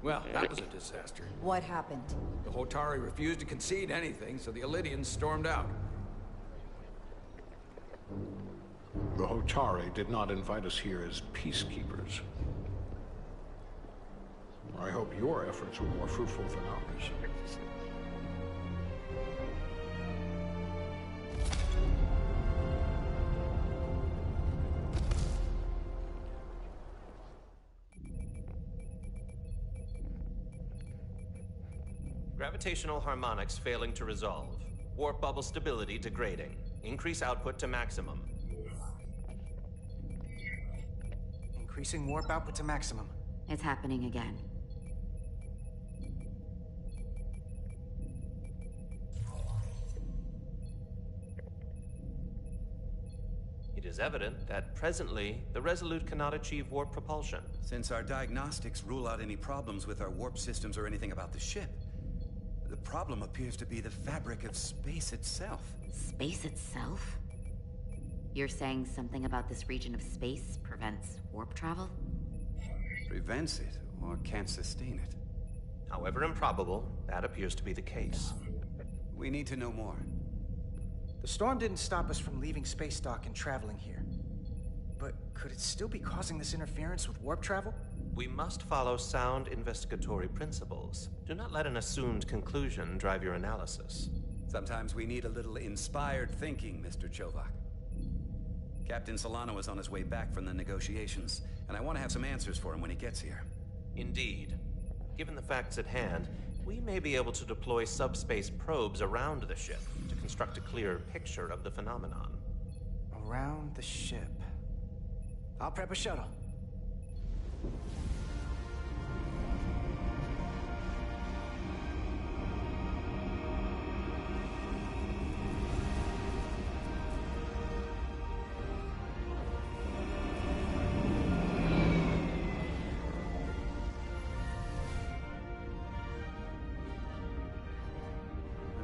Well, that was a disaster. What happened? The Hotari refused to concede anything, so the Elydians stormed out. The Hotari did not invite us here as peacekeepers. I hope your efforts were more fruitful than ours. Gravitational harmonics failing to resolve. Warp bubble stability degrading. Increase output to maximum. Increasing warp output to maximum. It's happening again. It is evident that presently, the Resolute cannot achieve warp propulsion. Since our diagnostics rule out any problems with our warp systems or anything about the ship, the problem appears to be the fabric of space itself. Space itself? You're saying something about this region of space prevents warp travel? Prevents it, or can't sustain it. However improbable, that appears to be the case. We need to know more. The storm didn't stop us from leaving space dock and traveling here. But could it still be causing this interference with warp travel? We must follow sound investigatory principles. Do not let an assumed conclusion drive your analysis. Sometimes we need a little inspired thinking, Mr. Chovak. Captain Solano is on his way back from the negotiations, and I want to have some answers for him when he gets here. Indeed. Given the facts at hand, we may be able to deploy subspace probes around the ship to construct a clearer picture of the phenomenon. Around the ship. I'll prep a shuttle.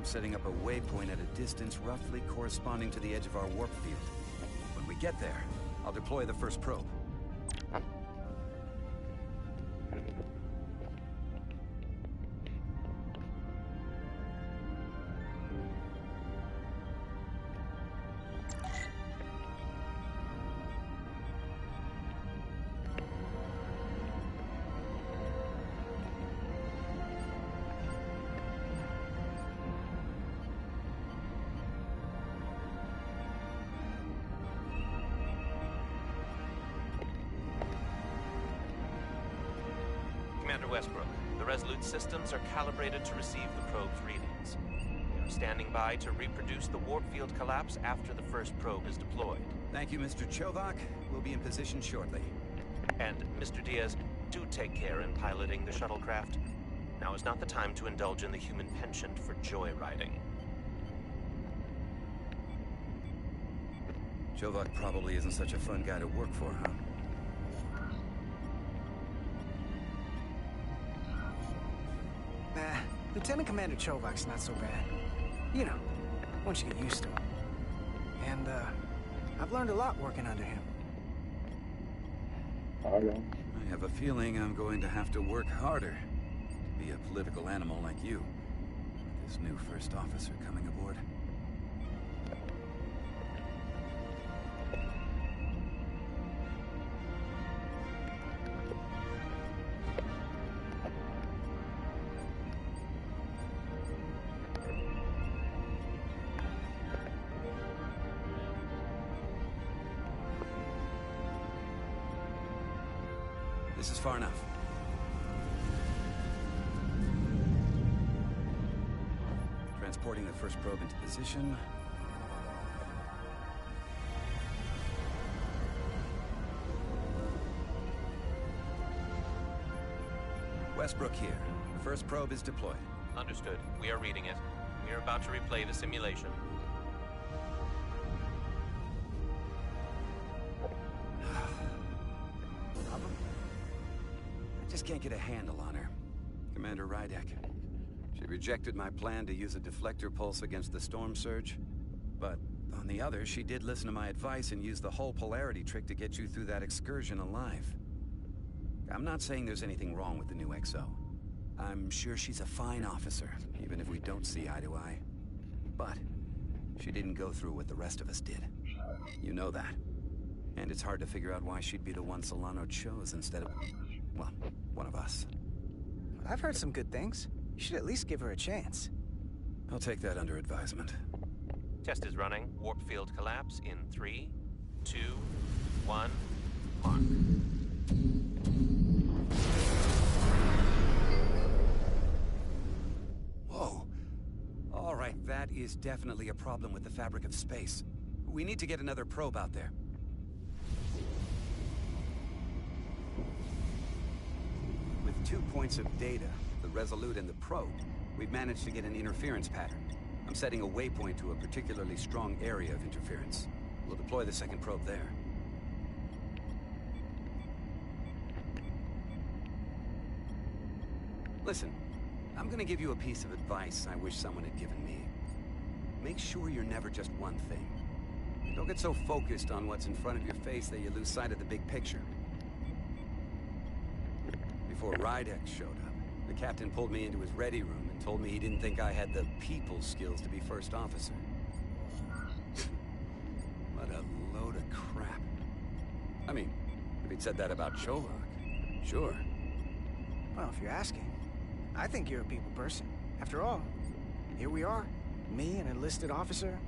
Setting up a waypoint at a distance roughly corresponding to the edge of our warp field. When we get there, I'll deploy the first probe. Commander Westbrook, the Resolute systems are calibrated to receive the probe's readings. We are standing by to reproduce the warp field collapse after the first probe is deployed. Thank you, Mr. Chovak. We'll be in position shortly. And, Mr. Diaz, do take care in piloting the shuttlecraft. Now is not the time to indulge in the human penchant for joyriding. Chovak probably isn't such a fun guy to work for, huh? Nah, Lieutenant Commander Chovak's not so bad. You know, once you get used to him. And, I've learned a lot working under him. I have a feeling I'm going to have to work harder to be a political animal like you, with this new first officer coming aboard. This is far enough. Transporting the first probe into position. Westbrook here. First probe is deployed. Understood. We are reading it. We are about to replay the simulation. Just can't get a handle on her. Commander Rydek. She rejected my plan to use a deflector pulse against the storm surge. But on the other, she did listen to my advice and use the whole polarity trick to get you through that excursion alive. I'm not saying there's anything wrong with the new XO. I'm sure she's a fine officer, even if we don't see eye to eye. But she didn't go through what the rest of us did. You know that. And it's hard to figure out why she'd be the one Solano chose instead of, well, one of us. I've heard some good things. You should at least give her a chance. I'll take that under advisement. Test is running. Warp field collapse in 3, 2, 1, mark. Whoa. All right, that is definitely a problem with the fabric of space. We need to get another probe out there. With 2 points of data, the Resolute and the probe, we've managed to get an interference pattern. I'm setting a waypoint to a particularly strong area of interference. We'll deploy the second probe there. Listen, I'm gonna give you a piece of advice I wish someone had given me. Make sure you're never just one thing. Don't get so focused on what's in front of your face that you lose sight of the big picture. Before Rydek showed up, the captain pulled me into his ready room and told me he didn't think I had the people skills to be first officer. What a load of crap. I mean, if he'd said that about Chovak, sure. Well, if you're asking, I think you're a people person. After all, here we are. Me, an enlisted officer.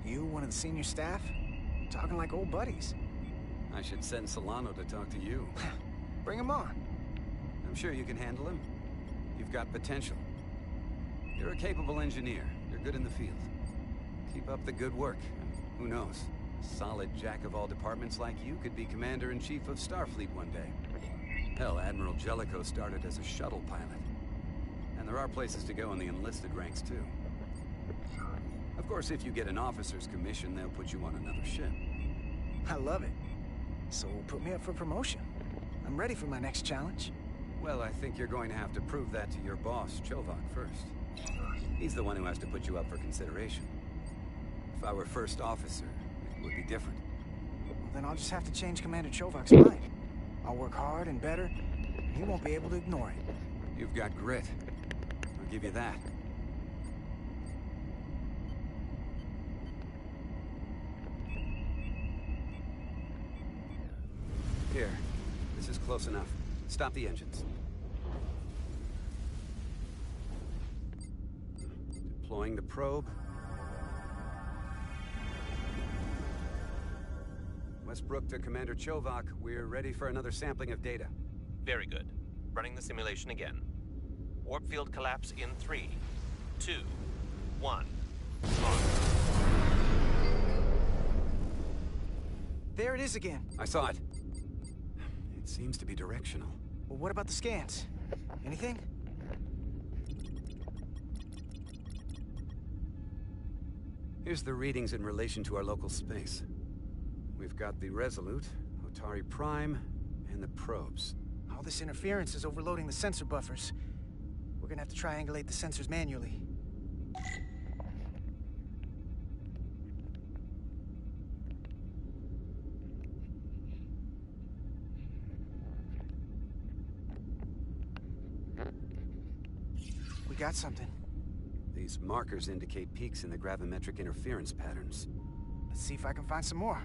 You, one of the senior staff. Talking like old buddies. I should send Solano to talk to you. Bring him on. I'm sure you can handle him. You've got potential. You're a capable engineer. You're good in the field. Keep up the good work. Who knows? Solid jack of all departments like you could be Commander-in-Chief of Starfleet one day. Hell, Admiral Jellicoe started as a shuttle pilot. And there are places to go in the enlisted ranks, too. Of course, if you get an officer's commission, they'll put you on another ship. I love it. So put me up for promotion. I'm ready for my next challenge. Well, I think you're going to have to prove that to your boss, Chovak, first. He's the one who has to put you up for consideration. If I were first officer, it would be different. Well, then I'll just have to change Commander Chovak's mind. I'll work hard and better, and he won't be able to ignore it. You've got grit. I'll give you that. Here. This is close enough. Stop the engines. Deploying the probe. Westbrook to Commander Chovak. We're ready for another sampling of data. Very good. Running the simulation again. Warp field collapse in 3, 2, 1, on. There it is again. I saw it. It seems to be directional. Well, what about the scans? Anything? Here's the readings in relation to our local space. We've got the Resolute, Otari Prime, and the probes. All this interference is overloading the sensor buffers. We're gonna have to triangulate the sensors manually. We got something. These markers indicate peaks in the gravimetric interference patterns. Let's see if I can find some more.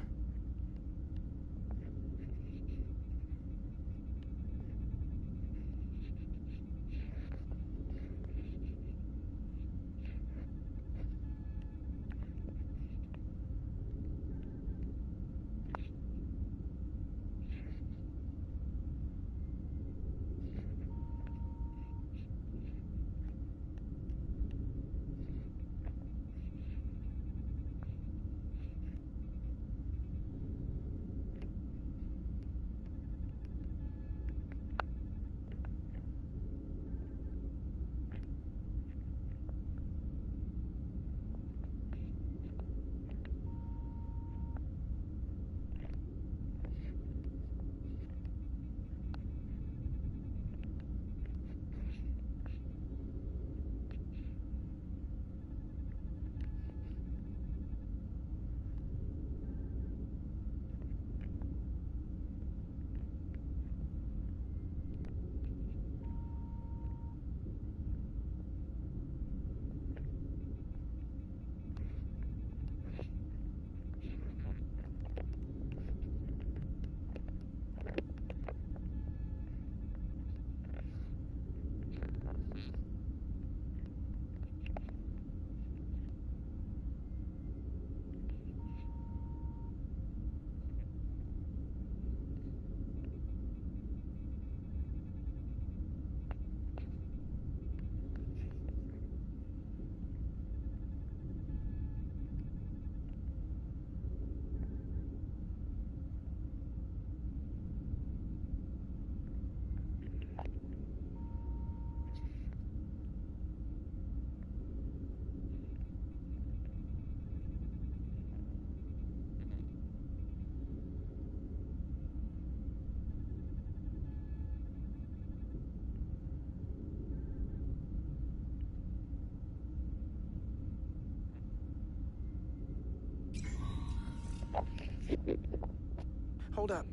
Hold up.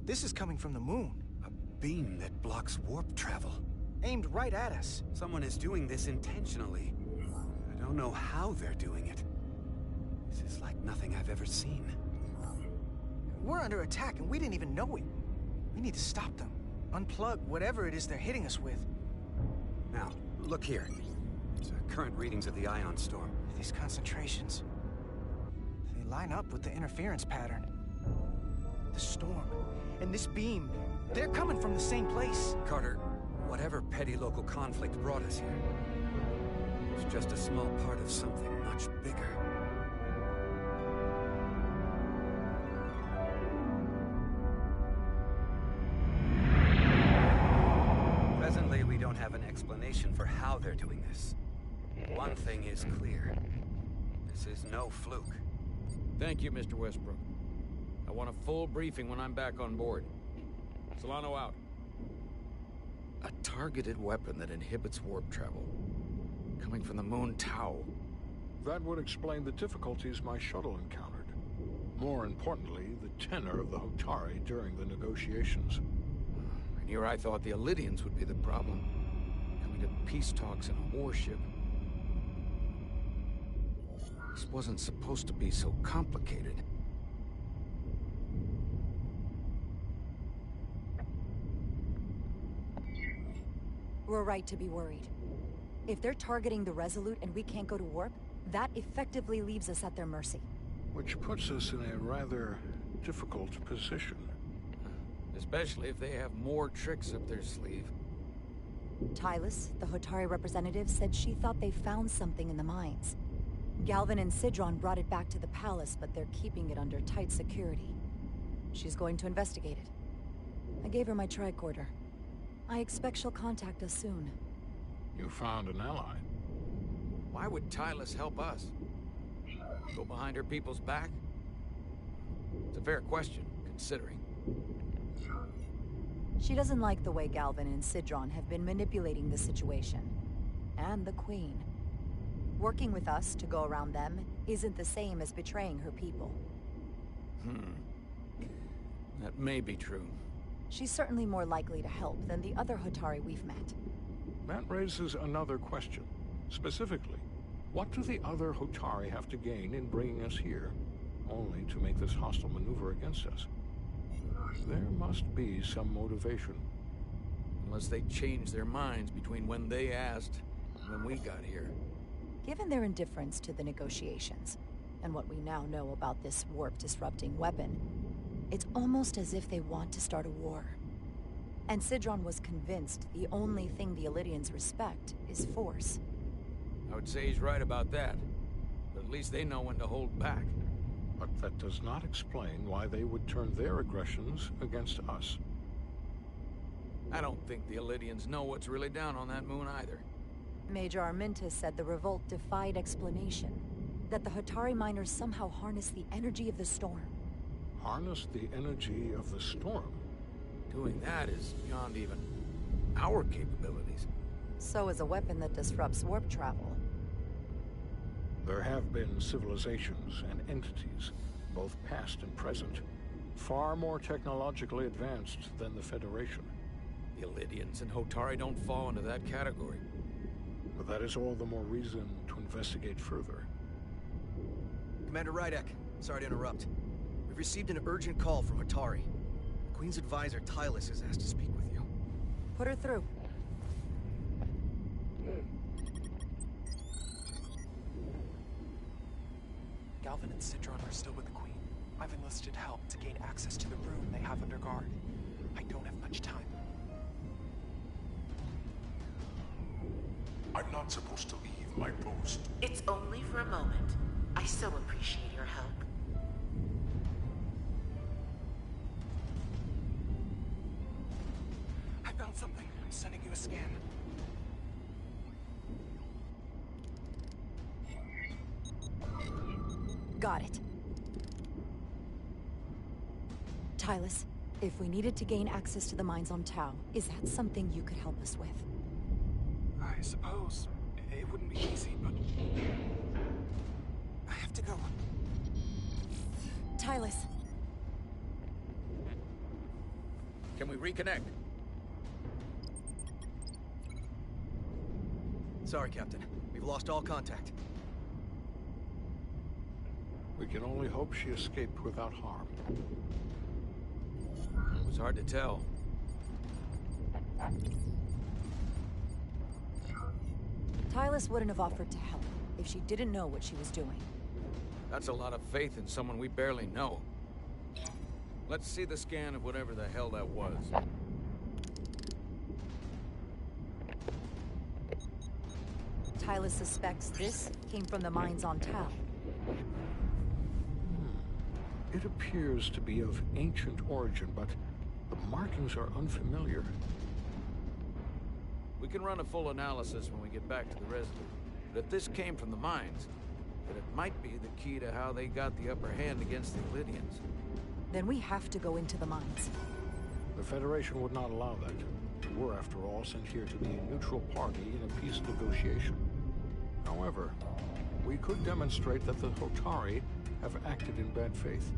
This is coming from the moon. A beam that blocks warp travel. Aimed right at us. Someone is doing this intentionally. I don't know how they're doing it. This is like nothing I've ever seen. We're under attack and we didn't even know it. We need to stop them. Unplug whatever it is they're hitting us with. Now, look here. These are current readings of the ion storm. These concentrations, they line up with the interference pattern. The storm and this beam, they're coming from the same place. Carter, whatever petty local conflict brought us here, it's just a small part of something much bigger. Presently, we don't have an explanation for how they're doing this. One thing is clear. This is no fluke. Thank you, Mr. Westbrook. I want a full briefing when I'm back on board. Solano out. A targeted weapon that inhibits warp travel. Coming from the moon Tau. That would explain the difficulties my shuttle encountered. More importantly, the tenor of the Hotari during the negotiations. And here I thought the Illydians would be the problem. Coming to peace talks in a warship. This wasn't supposed to be so complicated. We're right to be worried. If they're targeting the Resolute and we can't go to warp, that effectively leaves us at their mercy. Which puts us in a rather difficult position. Especially if they have more tricks up their sleeve. Tylus, the Hotari representative, said she thought they found something in the mines. Galvin and Sidron brought it back to the palace, but they're keeping it under tight security. She's going to investigate it. I gave her my tricorder. I expect she'll contact us soon. You found an ally. Why would Tylus help us? Go behind her people's back? It's a fair question, considering. She doesn't like the way Galvin and Sidron have been manipulating the situation. And the Queen. Working with us to go around them isn't the same as betraying her people. That may be true. She's certainly more likely to help than the other Hotari we've met. That raises another question. Specifically, what do the other Hotari have to gain in bringing us here, only to make this hostile maneuver against us? There must be some motivation. Unless they changed their minds between when they asked and when we got here. Given their indifference to the negotiations, and what we now know about this warp-disrupting weapon, it's almost as if they want to start a war. And Sidron was convinced the only thing the Illydians respect is force. I would say he's right about that. But at least they know when to hold back. But that does not explain why they would turn their aggressions against us. I don't think the Illydians know what's really down on that moon either. Major Arminta said the revolt defied explanation. That the Hotari miners somehow harness the energy of the storm. Harness the energy of the storm? Doing that is beyond even our capabilities. So is a weapon that disrupts warp travel. There have been civilizations and entities, both past and present, far more technologically advanced than the Federation. The Illydians and Hotari don't fall into that category. But that is all the more reason to investigate further. Commander Rydek, sorry to interrupt. We've received an urgent call from Hotari. The Queen's advisor, Tylus, has asked to speak with you. Put her through. Galvin and Sidron are still with the Queen. I've enlisted help to gain access to the room they have under guard. I don't have much time. I'm not supposed to leave my post. It's only for a moment. I so appreciate your help. I found something. I'm sending you a scan. Got it. Tylus, if we needed to gain access to the mines on Tau, is that something you could help us with? I suppose it wouldn't be easy, but I have to go. Tylus. Can we reconnect? Sorry, Captain. We've lost all contact. We can only hope she escaped without harm. It was hard to tell. Tylus wouldn't have offered to help if she didn't know what she was doing. That's a lot of faith in someone we barely know. Let's see the scan of whatever the hell that was. Tylus suspects this came from the mines on Tau. It appears to be of ancient origin, but the markings are unfamiliar. We can run a full analysis when we get back to the Resolute. But if this came from the mines, then it might be the key to how they got the upper hand against the Lydians. Then we have to go into the mines. The Federation would not allow that. We're, after all, sent here to be a neutral party in a peace negotiation. However, we could demonstrate that the Hotari have acted in bad faith,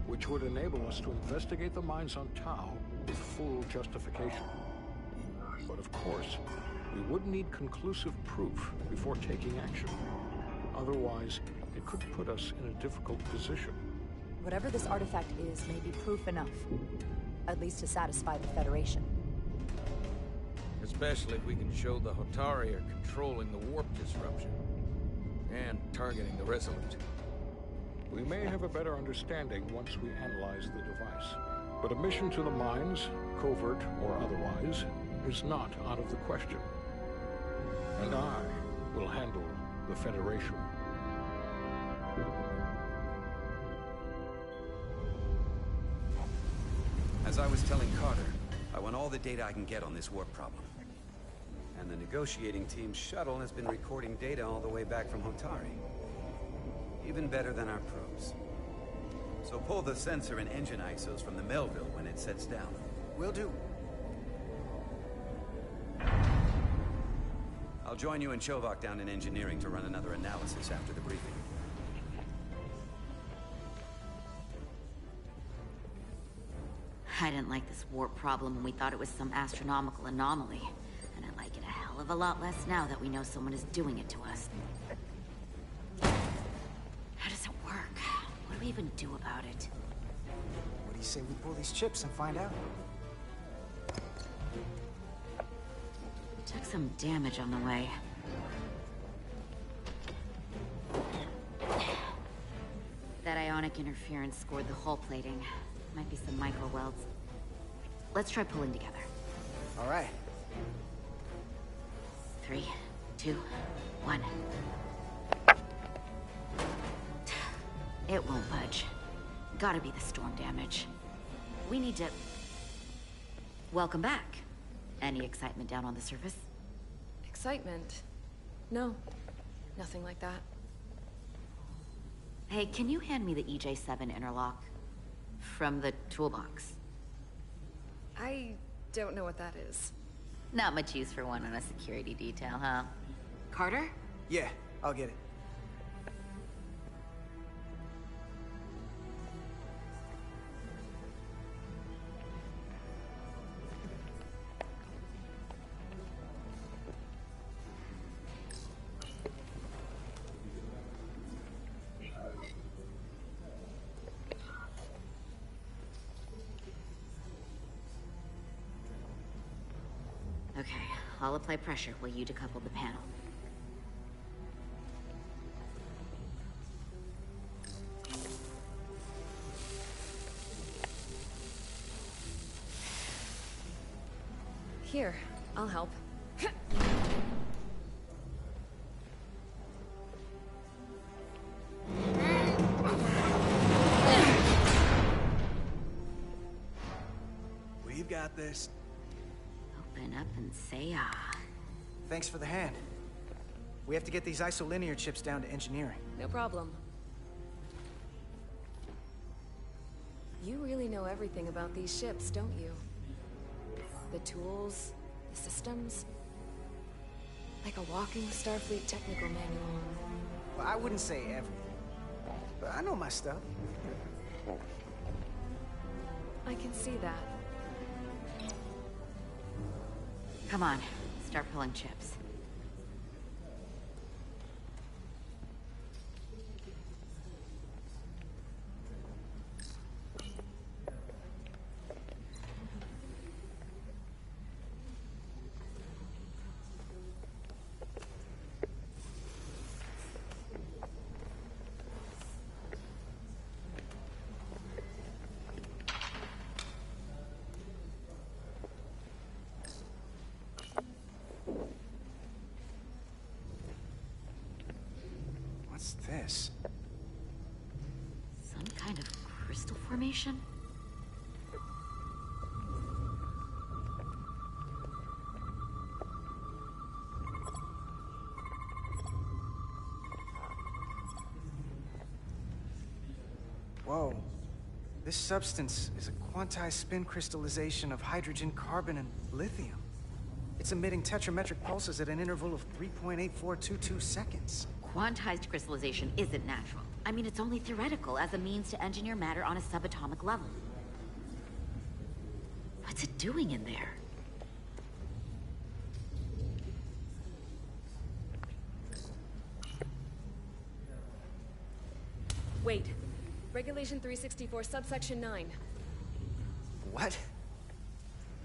which would enable us to investigate the mines on Tau with full justification. But of course, we would need conclusive proof before taking action. Otherwise, it could put us in a difficult position. Whatever this artifact is may be proof enough. At least to satisfy the Federation. Especially if we can show the Hotari are controlling the warp disruption. And targeting the Resolute. We may have a better understanding once we analyze the device. But a mission to the mines, covert or otherwise, is not out of the question. And I will handle the Federation. As I was telling Carter, I want all the data I can get on this warp problem. And the negotiating team's shuttle has been recording data all the way back from Hotari. Even better than our probes. So pull the sensor and engine ISOs from the Melville when it sets down. Will do. I'll join you and Chovak down in engineering to run another analysis after the briefing. I didn't like this warp problem when we thought it was some astronomical anomaly. And I like it a hell of a lot less now that we know someone is doing it to us. How does it work? What do we even do about it? What do you say we pull these chips and find out? Took some damage on the way. That ionic interference scored the hull plating. Might be some micro welds. Let's try pulling together. All right. 3, 2, 1. It won't budge. Gotta be the storm damage. We need to... Welcome back. Any excitement down on the surface? Excitement? No. Nothing like that. Hey, can you hand me the EJ7 interlock? From the toolbox. I don't know what that is. Not much use for one on a security detail, huh? Carter? Yeah, I'll get it. Okay, I'll apply pressure while you decouple the panel. Here, I'll help. We've got this. Open up and say ah. Thanks for the hand. We have to get these isolinear chips down to engineering. No problem. You really know everything about these ships, don't you? The tools, the systems. Like a walking Starfleet technical manual. Well, I wouldn't say everything, but I know my stuff. can see that. Come on, start pulling chips. What's this? Some kind of crystal formation? Whoa. This substance is a quantized spin crystallization of hydrogen, carbon, and lithium. It's emitting tetrametric pulses at an interval of 3.8422 seconds. Quantized crystallization isn't natural. I mean, it's only theoretical as a means to engineer matter on a subatomic level. What's it doing in there? Wait. Regulation 364, subsection 9. What?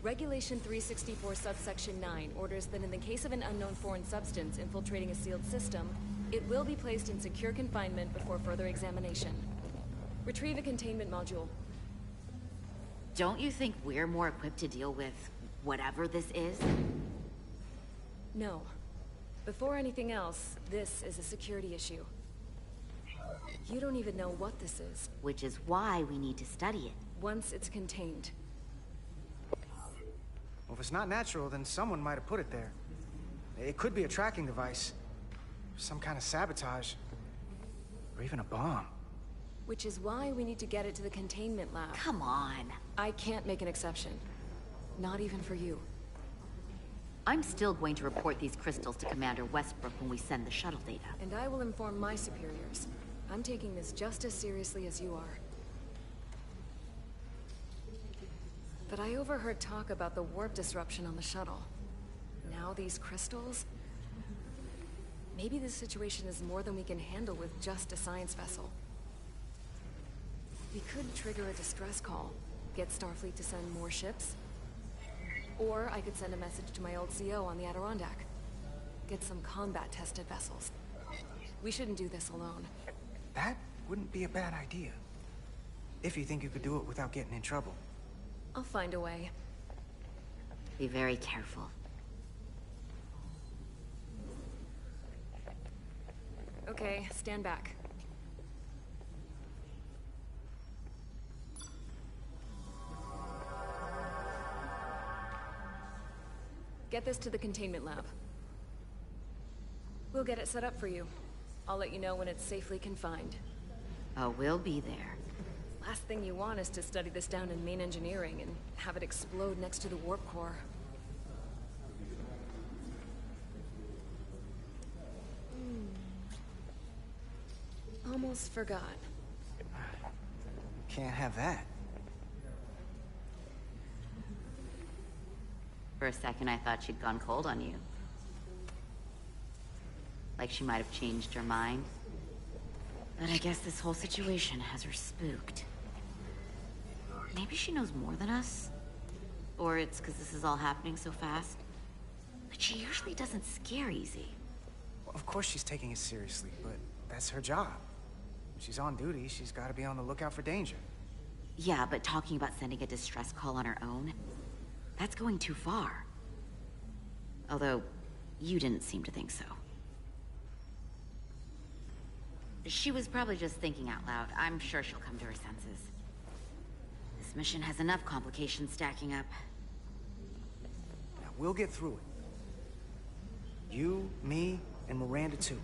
Regulation 364, subsection 9 orders that in the case of an unknown foreign substance infiltrating a sealed system, it will be placed in secure confinement before further examination. Retrieve a containment module. Don't you think we're more equipped to deal with whatever this is? No. Before anything else, this is a security issue. You don't even know what this is. Which is why we need to study it. Once it's contained. Well, if it's not natural, then someone might have put it there. It could be a tracking device. Some kind of sabotage. Or even a bomb. Which is why we need to get it to the containment lab. Come on. I can't make an exception. Not even for you. I'm still going to report these crystals to Commander Westbrook when we send the shuttle data. And I will inform my superiors. I'm taking this just as seriously as you are. But I overheard talk about the warp disruption on the shuttle. Now these crystals? Maybe this situation is more than we can handle with just a science vessel. We could trigger a distress call, get Starfleet to send more ships. Or I could send a message to my old CO on the Adirondack. Get some combat-tested vessels. We shouldn't do this alone. That wouldn't be a bad idea. If you think you could do it without getting in trouble. I'll find a way. Be very careful. Okay, stand back. Get this to the containment lab. We'll get it set up for you. I'll let you know when it's safely confined. Oh, we'll be there. Last thing you want is to study this down in main engineering and have it explode next to the warp core. Almost forgot. Can't have that. For a second, I thought she'd gone cold on you. Like she might have changed her mind. But I guess this whole situation has her spooked. Maybe she knows more than us? Or it's because this is all happening so fast? But she usually doesn't scare easy. Well, of course she's taking it seriously, but that's her job. When she's on duty, she's got to be on the lookout for danger. Yeah, but talking about sending a distress call on her own? That's going too far. Although, you didn't seem to think so. She was probably just thinking out loud. I'm sure she'll come to her senses. This mission has enough complications stacking up. Now, we'll get through it. You, me, and Miranda too.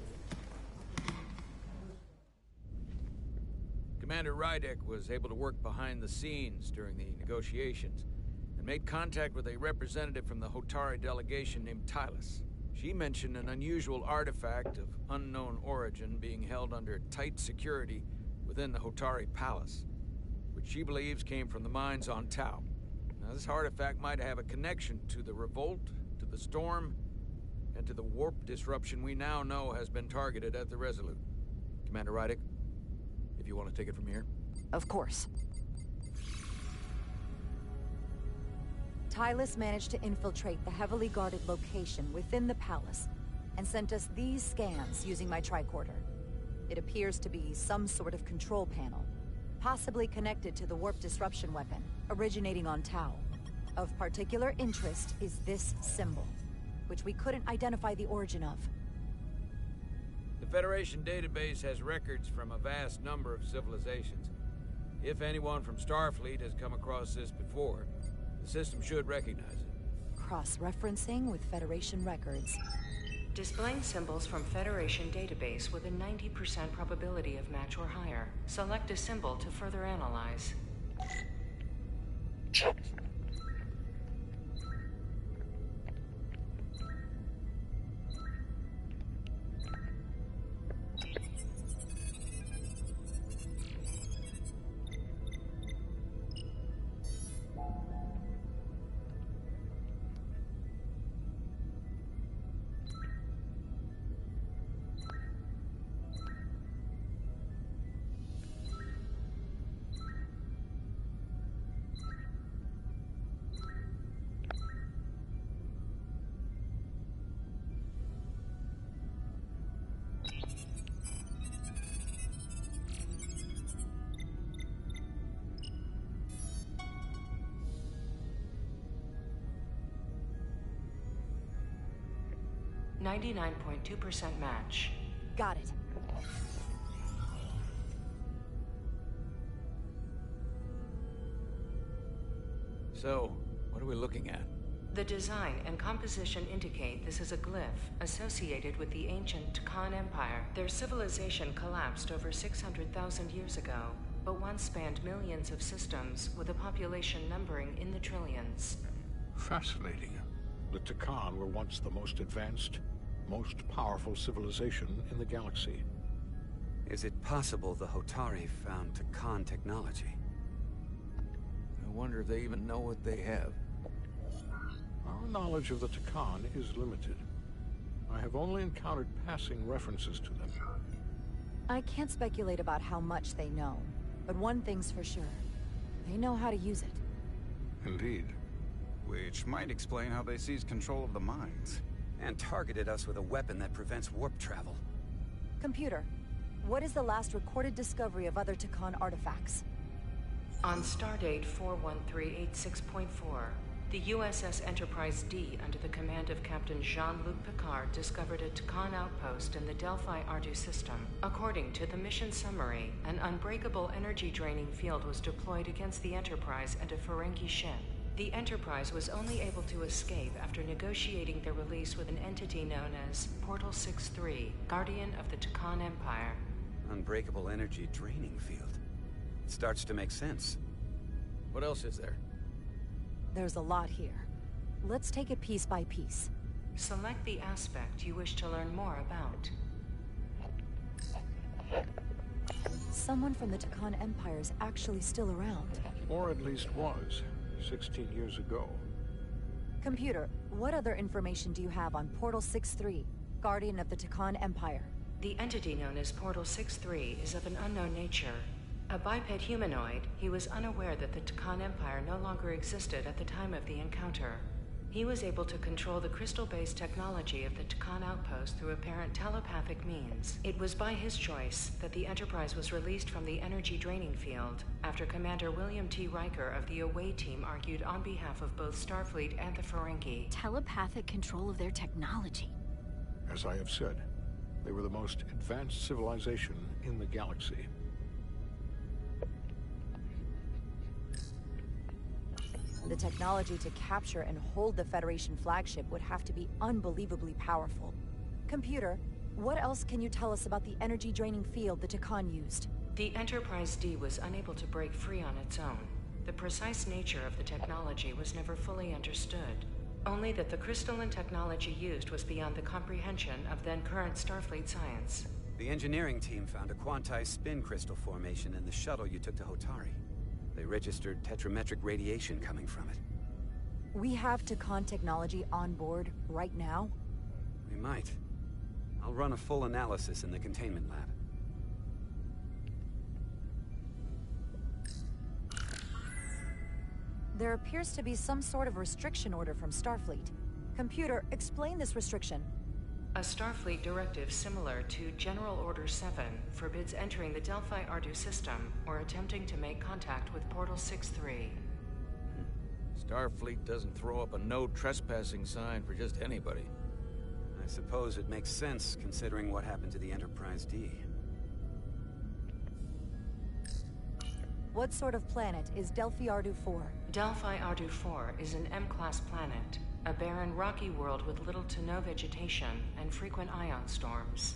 Commander Rydek was able to work behind the scenes during the negotiations and made contact with a representative from the Hotari delegation named Tylis. She mentioned an unusual artifact of unknown origin being held under tight security within the Hotari Palace, which she believes came from the mines on Tau. Now, this artifact might have a connection to the revolt, to the storm, and to the warp disruption we now know has been targeted at the Resolute. Commander Rydick, if you want to take it from here. Of course. Tylus managed to infiltrate the heavily guarded location within the palace and sent us these scans using my tricorder. It appears to be some sort of control panel, possibly connected to the warp disruption weapon, originating on Tau. Of particular interest is this symbol, which we couldn't identify the origin of. The Federation database has records from a vast number of civilizations. If anyone from Starfleet has come across this before, the system should recognize it. Cross-referencing with Federation records. Displaying symbols from Federation database with a 90% probability of match or higher. Select a symbol to further analyze. 99.2% match. Got it. So, what are we looking at? The design and composition indicate this is a glyph associated with the ancient Khan Empire. Their civilization collapsed over 600,000 years ago, but once spanned millions of systems with a population numbering in the trillions. Fascinating. The Takan were once the most advanced, most powerful civilization in the galaxy. Is it possible the Hotari found Takan technology? I wonder if they even know what they have. Our knowledge of the Takan is limited. I have only encountered passing references to them. I can't speculate about how much they know, but one thing's for sure. They know how to use it. Indeed. Which might explain how they seized control of the mines. And targeted us with a weapon that prevents warp travel. Computer, what is the last recorded discovery of other Takan artifacts? On stardate 41386.4, the USS Enterprise D, under the command of Captain Jean-Luc Picard, discovered a Takan outpost in the Delphi Ardu system. According to the mission summary, an unbreakable energy-draining field was deployed against the Enterprise and a Ferengi ship. The Enterprise was only able to escape after negotiating their release with an entity known as Portal 6-3, Guardian of the Takan Empire. Unbreakable energy draining field. It starts to make sense. What else is there? There's a lot here. Let's take it piece by piece. Select the aspect you wish to learn more about. Someone from the Takan Empire is actually still around. Or at least was, 16 years ago. Computer, what other information do you have on Portal 6-3, Guardian of the Takan Empire? The entity known as Portal 6-3 is of an unknown nature. A biped humanoid, he was unaware that the Takan Empire no longer existed at the time of the encounter. He was able to control the crystal-based technology of the Takan outpost through apparent telepathic means. It was by his choice that the Enterprise was released from the energy-draining field, after Commander William T. Riker of the Away Team argued on behalf of both Starfleet and the Ferengi. Telepathic control of their technology. As I have said, they were the most advanced civilization in the galaxy. The technology to capture and hold the Federation flagship would have to be unbelievably powerful. Computer, what else can you tell us about the energy-draining field the Takan used? The Enterprise D was unable to break free on its own. The precise nature of the technology was never fully understood. Only that the crystalline technology used was beyond the comprehension of then-current Starfleet science. The engineering team found a quantized spin crystal formation in the shuttle you took to Hotari. They registered tetrametric radiation coming from it. We have Takan technology on board right now? We might. I'll run a full analysis in the containment lab. There appears to be some sort of restriction order from Starfleet. Computer, explain this restriction. A Starfleet directive similar to General Order 7 forbids entering the Delphi Ardu system or attempting to make contact with Portal 6-3. Starfleet doesn't throw up a no trespassing sign for just anybody. I suppose it makes sense considering what happened to the Enterprise D. What sort of planet is Delphi Ardu 4? Delphi Ardu 4 is an M-class planet, a barren rocky world with little to no vegetation and frequent ion storms.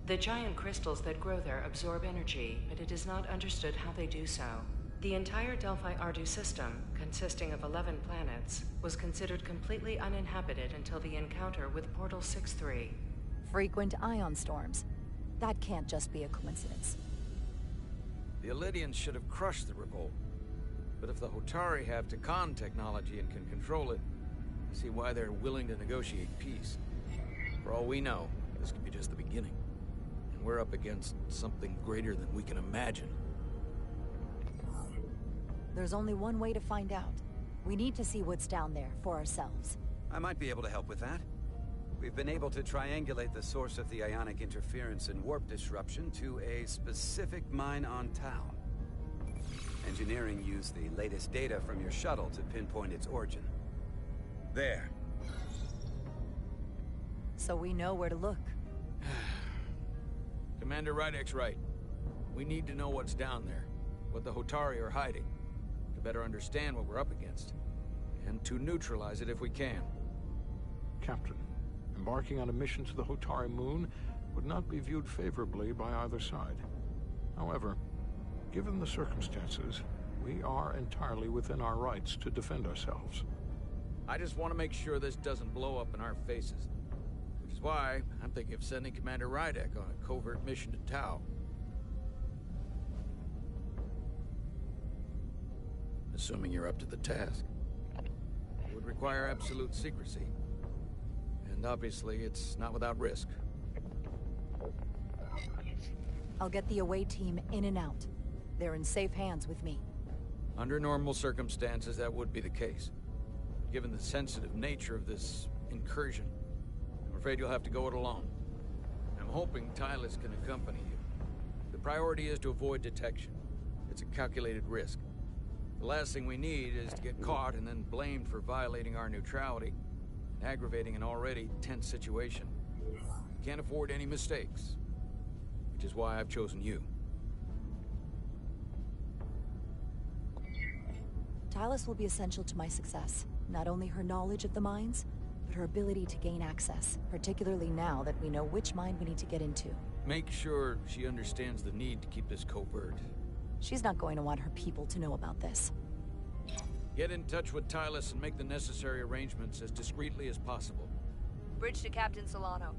The giant crystals that grow there absorb energy, but it is not understood how they do so. The entire Delphi Ardu system, consisting of 11 planets, was considered completely uninhabited until the encounter with Portal 6-3. Frequent ion storms. That can't just be a coincidence. The Elydians should have crushed the revolt. But if the Hotari have Takan technology and can control it, I see why they're willing to negotiate peace. For all we know, this could be just the beginning. And we're up against something greater than we can imagine. There's only one way to find out. We need to see what's down there for ourselves. I might be able to help with that. We've been able to triangulate the source of the ionic interference and warp disruption to a specific mine on Tau. Engineering used the latest data from your shuttle to pinpoint its origin. There. So we know where to look. Commander Rydek's right. We need to know what's down there, what the Hotari are hiding, to better understand what we're up against, and to neutralize it if we can. Captain, embarking on a mission to the Hotari moon would not be viewed favorably by either side. However, given the circumstances, we are entirely within our rights to defend ourselves. I just want to make sure this doesn't blow up in our faces. Which is why I'm thinking of sending Commander Rydek on a covert mission to Tau. Assuming you're up to the task. It would require absolute secrecy. And obviously, it's not without risk. I'll get the away team in and out. They're in safe hands with me. Under normal circumstances, that would be the case. Given the sensitive nature of this incursion, I'm afraid you'll have to go it alone. I'm hoping Tylus can accompany you. The priority is to avoid detection. It's a calculated risk. The last thing we need is to get caught and then blamed for violating our neutrality, aggravating an already tense situation. We can't afford any mistakes, which is why I've chosen you. Tylus will be essential to my success. Not only her knowledge of the mines, but her ability to gain access, particularly now that we know which mine we need to get into. Make sure she understands the need to keep this covert. She's not going to want her people to know about this. Get in touch with Tylus and make the necessary arrangements as discreetly as possible. Bridge to Captain Solano.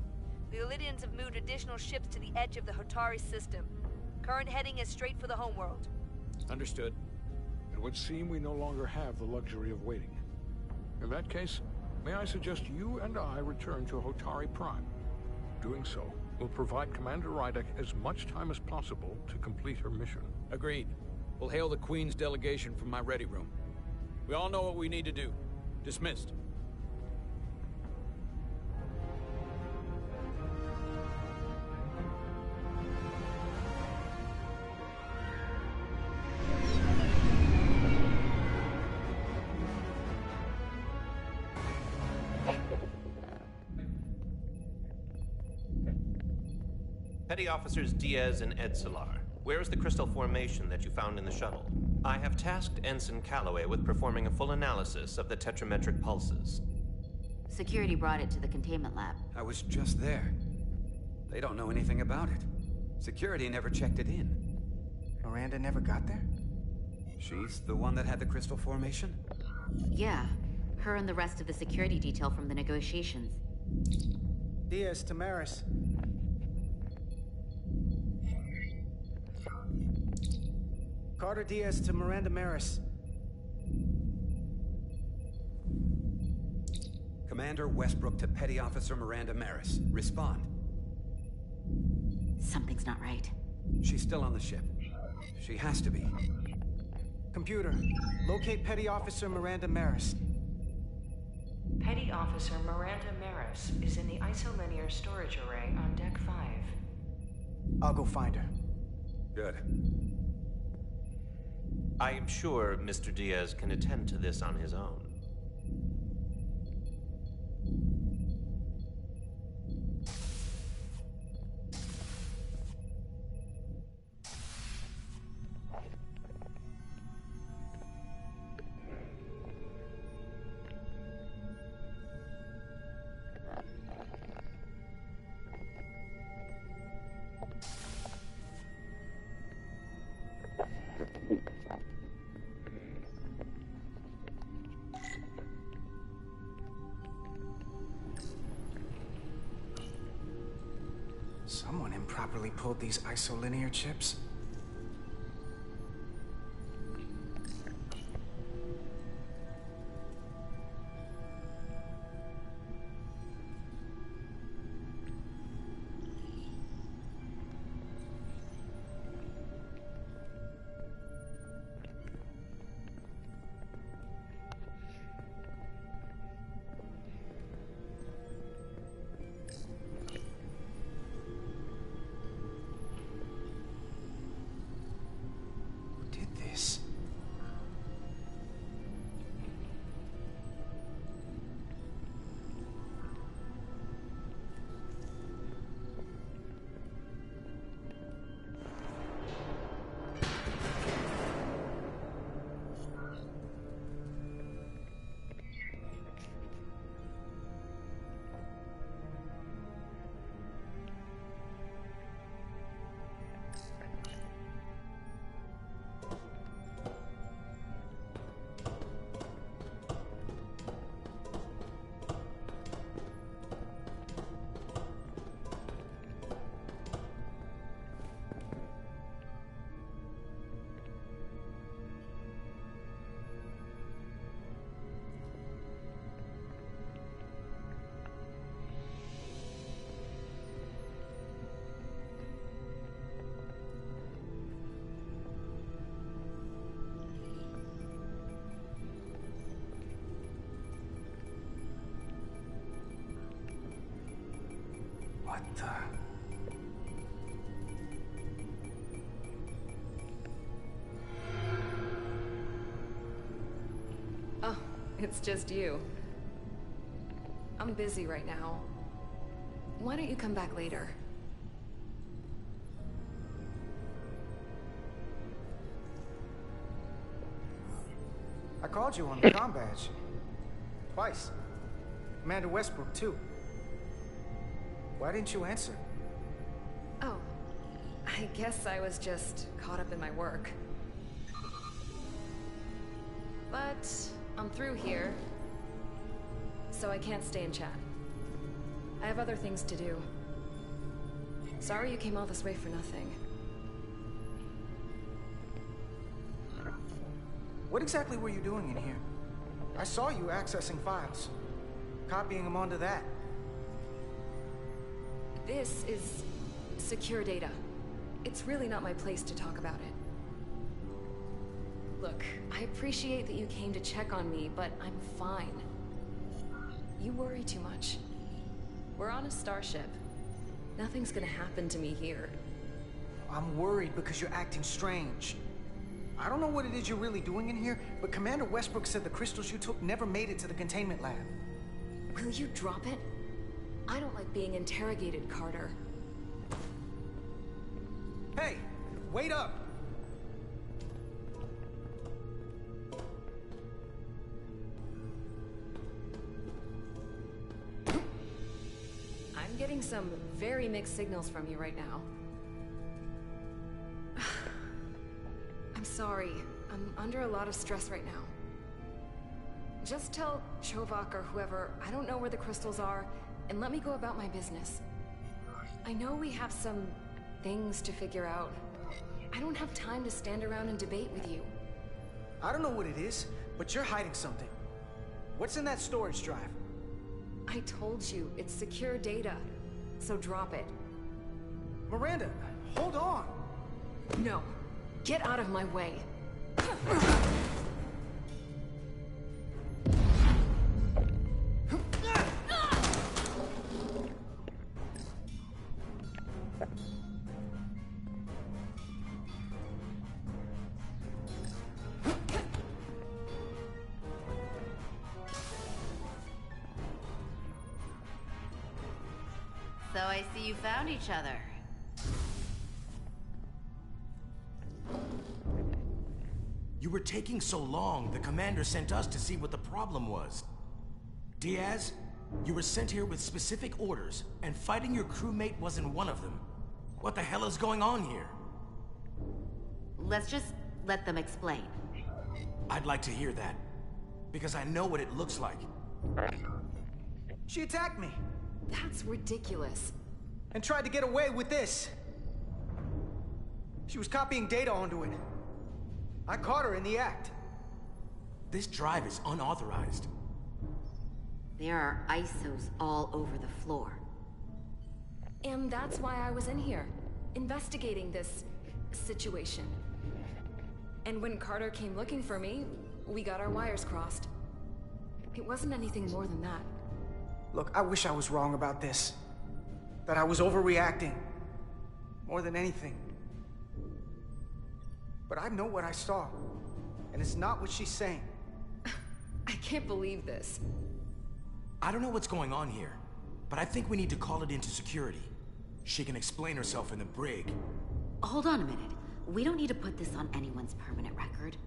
The Elydians have moved additional ships to the edge of the Hotari system. Current heading is straight for the homeworld. Understood. It would seem we no longer have the luxury of waiting. In that case, may I suggest you and I return to Hotari Prime. Doing so will provide Commander Rydek as much time as possible to complete her mission. Agreed. We'll hail the Queen's delegation from my ready room. We all know what we need to do. Dismissed. Petty Officers Diaz and Edsolar, where is the crystal formation that you found in the shuttle? I have tasked Ensign Calloway with performing a full analysis of the tetrametric pulses. Security brought it to the containment lab. I was just there. They don't know anything about it. Security never checked it in. Miranda never got there? She's the one that had the crystal formation? Yeah, her and the rest of the security detail from the negotiations. Diaz, Tamaris. Carter Diaz to Miranda Maris. Commander Westbrook to Petty Officer Miranda Maris. Respond. Something's not right. She's still on the ship. She has to be. Computer, locate Petty Officer Miranda Maris. Petty Officer Miranda Maris is in the isolinear storage array on Deck 5. I'll go find her. Good. I am sure Mr. Diaz can attend to this on his own. Someone improperly pulled these isolinear chips. What the? Oh, it's just you. I'm busy right now. Why don't you come back later? I called you on the comm badge. Twice. Commander Westbrook, too. Why didn't you answer? Oh, I guess I was just caught up in my work. But I'm through here, so I can't stay and chat. I have other things to do. Sorry you came all this way for nothing. What exactly were you doing in here? I saw you accessing files. Copying them onto that. This is secure data. It's really not my place to talk about it. Look, I appreciate that you came to check on me, but I'm fine. You worry too much. We're on a starship. Nothing's gonna happen to me here. I'm worried because you're acting strange. I don't know what it is you're really doing in here, but Commander Westbrook said the crystals you took never made it to the containment lab. Will you drop it? I don't like being interrogated, Carter. Hey, wait up! I'm getting some very mixed signals from you right now. I'm sorry. I'm under a lot of stress right now. Just tell Chovak or whoever I don't know where the crystals are, and let me go about my business. I know we have some things to figure out, I don't have time to stand around and debate with you. I don't know what it is, but you're hiding something. What's in that storage drive? I told you, it's secure data. So drop it. Miranda, hold on! No. Get out of my way. So I see you found each other. You were taking so long, the commander sent us to see what the problem was. Diaz, you were sent here with specific orders, and fighting your crewmate wasn't one of them. What the hell is going on here? Let's just let them explain. I'd like to hear that, because I know what it looks like. She attacked me. That's ridiculous. And tried to get away with this. She was copying data onto it. I caught her in the act. This drive is unauthorized. There are ISOs all over the floor. And that's why I was in here, investigating this situation. And when Carter came looking for me, we got our wires crossed. It wasn't anything more than that. Look, I wish I was wrong about this. That I was overreacting. More than anything. But I know what I saw. And it's not what she's saying. I can't believe this. I don't know what's going on here, but I think we need to call it into security. She can explain herself in the brig. Hold on a minute. We don't need to put this on anyone's permanent record.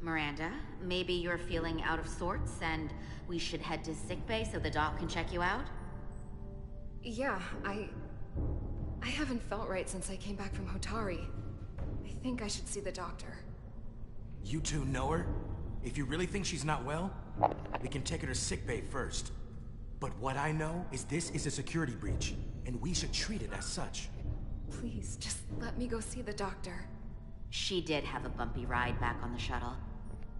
Miranda, maybe you're feeling out of sorts and we should head to sickbay so the doc can check you out? Yeah, I haven't felt right since I came back from Hotari. I think I should see the doctor. You two know her? If you really think she's not well, we can take her to sickbay first. But what I know is this is a security breach, and we should treat it as such. Please, just let me go see the doctor. She did have a bumpy ride back on the shuttle.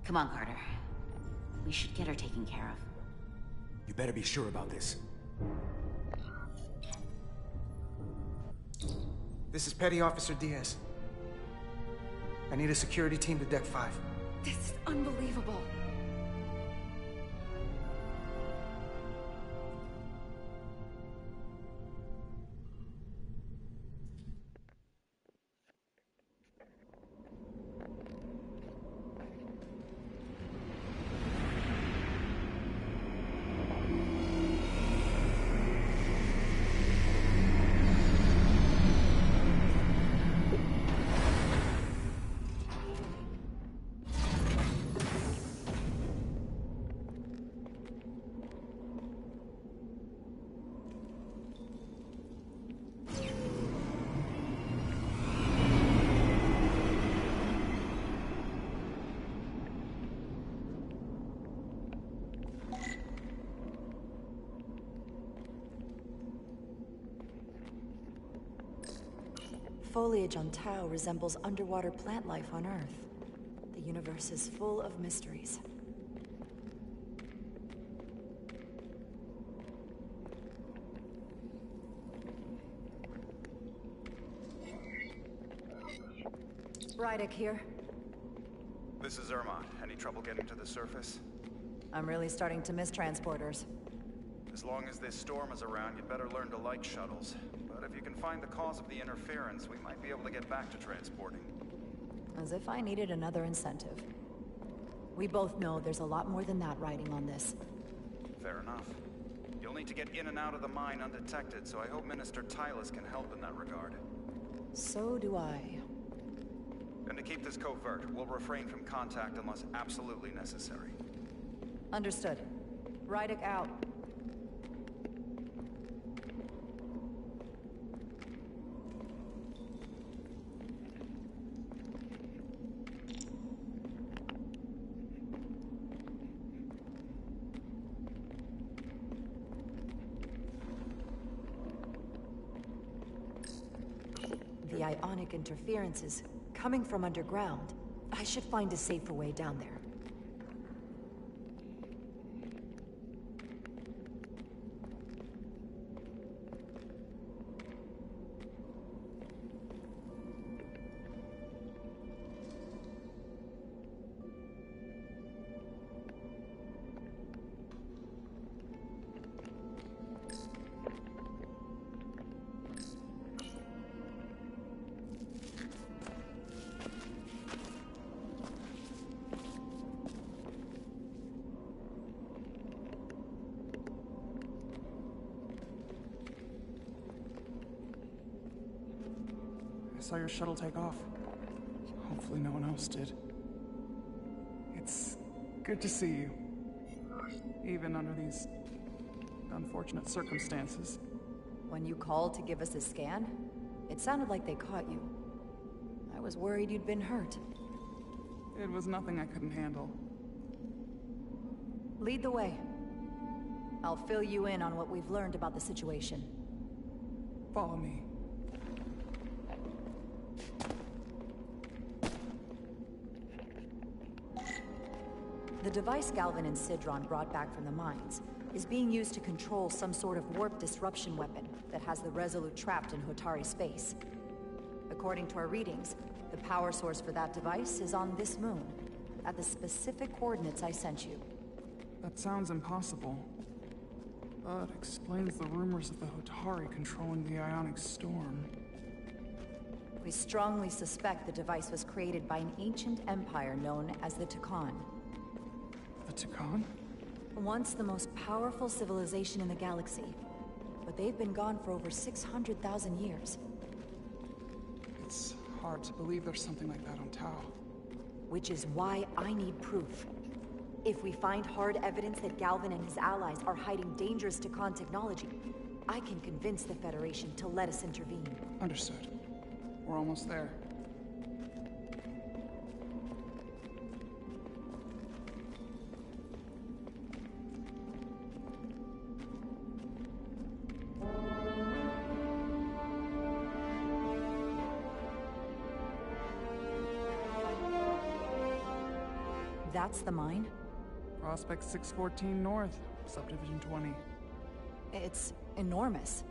Come on, Carter. We should get her taken care of. You better be sure about this. This is Petty Officer Diaz. I need a security team to Deck 5. This is unbelievable. Foliage on Tau resembles underwater plant life on Earth. The universe is full of mysteries. Rydick here. This is Irma. Any trouble getting to the surface? I'm really starting to miss transporters. As long as this storm is around, you'd better learn to like shuttles. But if you can find the cause of the interference, we might be able to get back to transporting. As if I needed another incentive. We both know there's a lot more than that riding on this. Fair enough. You'll need to get in and out of the mine undetected, so I hope Minister Tylus can help in that regard. So do I. And to keep this covert, we'll refrain from contact unless absolutely necessary. Understood. Rydick out. The ionic interferences coming from underground. I should find a safer way down there. I saw your shuttle take off. Hopefully no one else did. It's good to see you. Even under these unfortunate circumstances. When you called to give us a scan, it sounded like they caught you. I was worried you'd been hurt. It was nothing I couldn't handle. Lead the way. I'll fill you in on what we've learned about the situation. Follow me. The device Galvin and Sidron brought back from the mines is being used to control some sort of warp disruption weapon that has the Resolute trapped in Hotari space. According to our readings, the power source for that device is on this moon, at the specific coordinates I sent you. That sounds impossible, but explains the rumors of the Hotari controlling the ionic storm. We strongly suspect the device was created by an ancient empire known as the Tukan. The Tukan? Once the most powerful civilization in the galaxy, but they've been gone for over 600,000 years. It's hard to believe there's something like that on Tau. Which is why I need proof. If we find hard evidence that Galvin and his allies are hiding dangerous Tukan technology, I can convince the Federation to let us intervene. Understood. We're almost there. That's the mine? Prospect 614 North, Subdivision 20. It's enormous.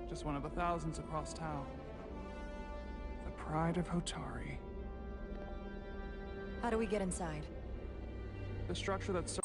Just one of the thousands across Tau. The pride of Hotari. How do we get inside? The structure that's